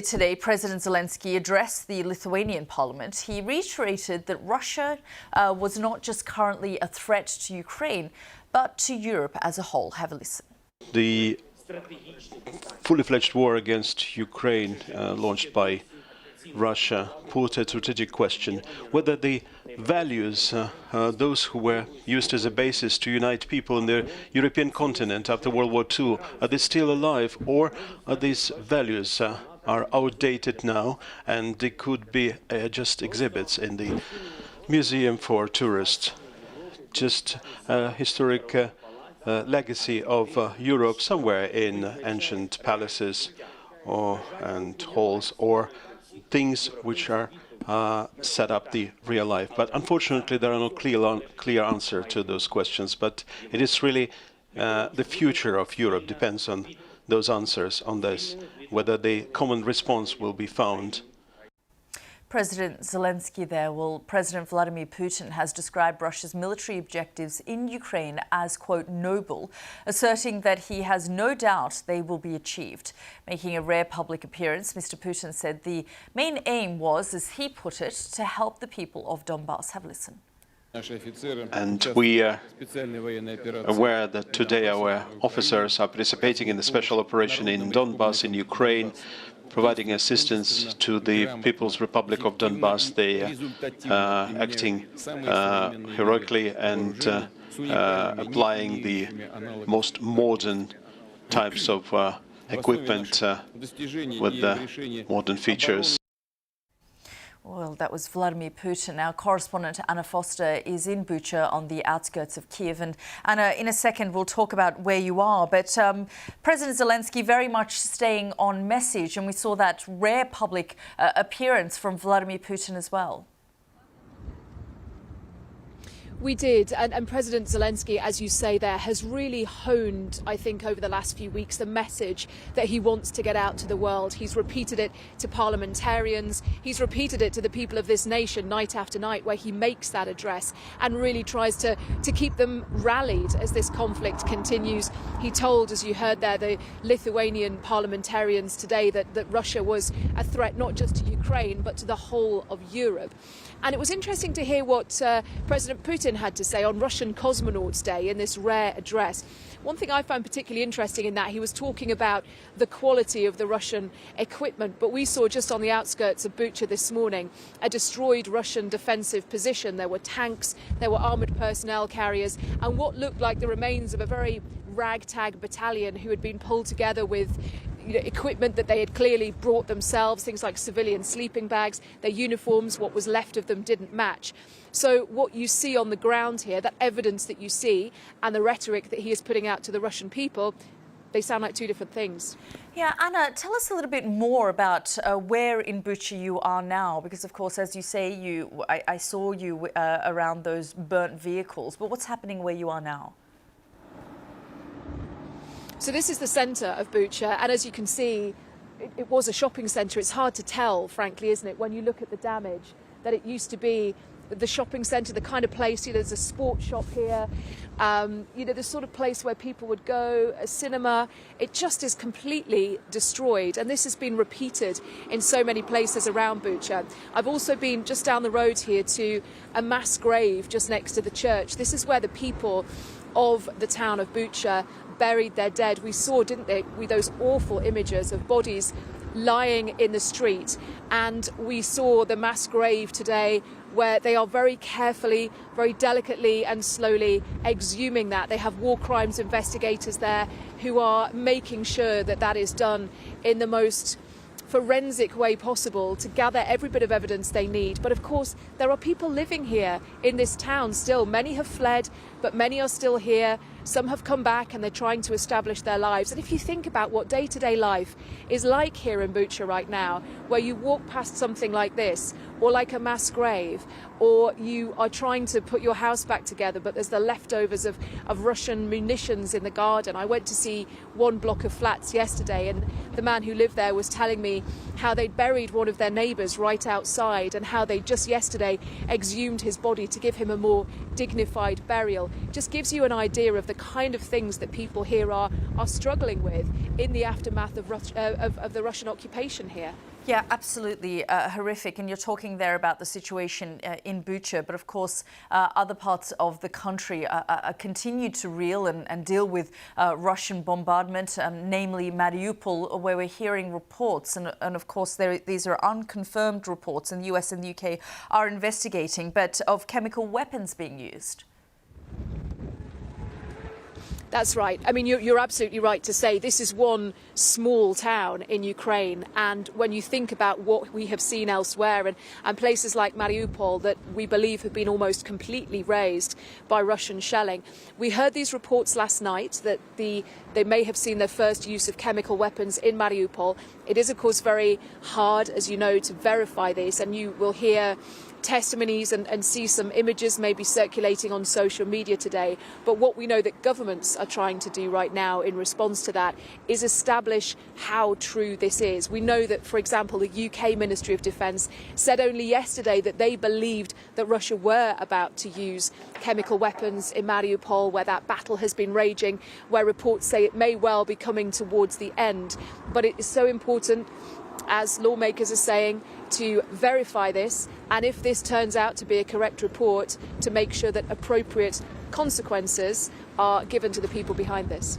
Today, President Zelensky addressed the Lithuanian parliament. He reiterated that Russia was not just currently a threat to Ukraine, but to Europe as a whole. Have a listen. The fully fledged war against Ukraine launched by Russia put a strategic question whether the values, those who were used as a basis to unite people in the European continent after World War II, are they still alive, or are these values are outdated now and they could be just exhibits in the museum for tourists, just a historic legacy of Europe somewhere in ancient palaces and halls, or things which are set up the real life. But unfortunately, there are no clear answer to those questions. But it is really the future of Europe depends on those answers on this, whether the common response will be found. President Zelensky there. Well, President Vladimir Putin has described Russia's military objectives in Ukraine as, quote, noble, asserting that he has no doubt they will be achieved. Making a rare public appearance, Mr. Putin said the main aim was, as he put it, to help the people of Donbass. Have a listen. And we are aware that today our officers are participating in the special operation in Donbass, in Ukraine, providing assistance to the People's Republic of Donbass. They are acting heroically and applying the most modern types of equipment with the modern features. Well, that was Vladimir Putin. Our correspondent Anna Foster is in Bucha on the outskirts of Kiev. And Anna, in a second, we'll talk about where you are. But President Zelensky very much staying on message. And we saw that rare public appearance from Vladimir Putin as well. We did, and President Zelensky, as you say there, has really honed, I think, over the last few weeks, the message that he wants to get out to the world. He's repeated it to parliamentarians, he's repeated it to the people of this nation night after night, where he makes that address and really tries to keep them rallied as this conflict continues. He told, as you heard there, the Lithuanian parliamentarians today that Russia was a threat not just to Ukraine, but to the whole of Europe. And it was interesting to hear what President Putin had to say on Russian Cosmonauts Day in this rare address. One thing I found particularly interesting in that, he was talking about the quality of the Russian equipment, but we saw just on the outskirts of Bucha this morning a destroyed Russian defensive position. There were tanks, there were armoured personnel carriers, and what looked like the remains of a very ragtag battalion who had been pulled together with equipment that they had clearly brought themselves, things like civilian sleeping bags, their uniforms, what was left of them didn't match. So what you see on the ground here, that evidence that you see, and the rhetoric that he is putting out to the Russian people, they sound like two different things. Yeah, Anna, tell us a little bit more about where in Bucha you are now, because of course, as you say, I saw you around those burnt vehicles, but what's happening where you are now? So this is the centre of Bucha, and as you can see, it was a shopping centre. It's hard to tell, frankly, isn't it, when you look at the damage, that it used to be the shopping centre, the kind of place, there's a sports shop here, the sort of place where people would go, a cinema. It just is completely destroyed, and this has been repeated in so many places around Bucha. I've also been just down the road here to a mass grave just next to the church. This is where the people of the town of Bucha buried their dead. We saw, didn't they, those awful images of bodies lying in the street, and we saw the mass grave today where they are very carefully, very delicately and slowly exhuming that. They have war crimes investigators there who are making sure that that is done in the most forensic way possible to gather every bit of evidence they need. But of course, there are people living here in this town still. Many have fled, but many are still here. Some have come back and they're trying to establish their lives. And if you think about what day-to-day life is like here in Bucha right now, where you walk past something like this, or like a mass grave, or you are trying to put your house back together, but there's the leftovers of Russian munitions in the garden. I went to see one block of flats yesterday, and the man who lived there was telling me how they'd buried one of their neighbours right outside, and how they just yesterday exhumed his body to give him a more dignified burial. It just gives you an idea of the the kind of things that people here are struggling with in the aftermath of the Russian occupation here. Yeah, absolutely horrific. And you're talking there about the situation in Bucha, but of course other parts of the country continue to reel and deal with Russian bombardment, namely Mariupol, where we're hearing reports. And of course these are unconfirmed reports, and the US and the UK are investigating, but of chemical weapons being used. That's right. I mean, you're absolutely right to say this is one small town in Ukraine. And when you think about what we have seen elsewhere and places like Mariupol that we believe have been almost completely razed by Russian shelling, we heard these reports last night that they may have seen their first use of chemical weapons in Mariupol. It is, of course, very hard, as you know, to verify this. And you will hear testimonies and see some images maybe circulating on social media today. But what we know that governments are trying to do right now in response to that is establish how true this is. We know that, for example, the UK Ministry of Defence said only yesterday that they believed that Russia were about to use chemical weapons in Mariupol, where that battle has been raging, where reports say it may well be coming towards the end. But it is so important, as lawmakers are saying, to verify this, and if this turns out to be a correct report, to make sure that appropriate consequences are given to the people behind this.